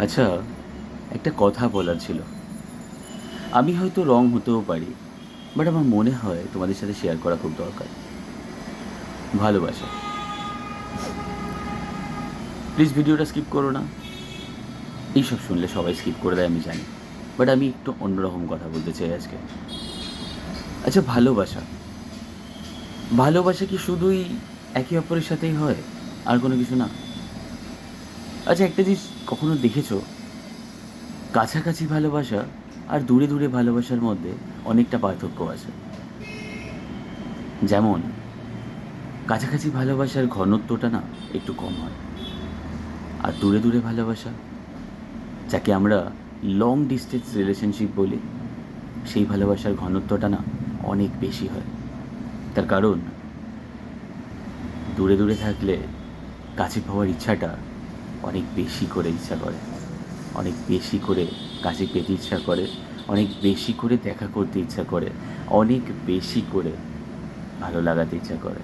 আচ্ছা, একটা কথা বলার ছিল। আমি হয়তো রং হতেও পারি, বাট আমার মনে হয় তোমাদের সাথে শেয়ার করা খুব দরকার। ভালোবাসা। প্লিজ ভিডিওটা স্কিপ করো না। এইসব শুনলে সবাই স্কিপ করে দেয় আমি জানি, বাট আমি একটু অন্যরকম কথা বলতে চাই আজকে। আচ্ছা, ভালোবাসা। ভালোবাসা কি শুধুই একে অপরের সাথেই হয়, আর কোনো কিছু না? আচ্ছা, একটা জিনিস কখনো দেখেছো, কাছাকাছি ভালোবাসা আর দূরে দূরে ভালোবাসার মধ্যে অনেকটা পার্থক্য আছে। যেমন কাছাকাছি ভালোবাসার ঘনত্বটা না একটু কম হয়, আর দূরে দূরে ভালোবাসা, যাকে আমরা লং ডিস্টেন্স রিলেশনশিপ বলি, সেই ভালোবাসার ঘনত্বটা না অনেক বেশি হয়। তার কারণ দূরে দূরে থাকলে কাছে পাওয়ার ইচ্ছাটা অনেক বেশি করে ইচ্ছা করে, অনেক বেশি করে কাছে পেতে ইচ্ছা করে, অনেক বেশি করে দেখা করতে ইচ্ছা করে, অনেক বেশি করে ভালো লাগাতে ইচ্ছা করে।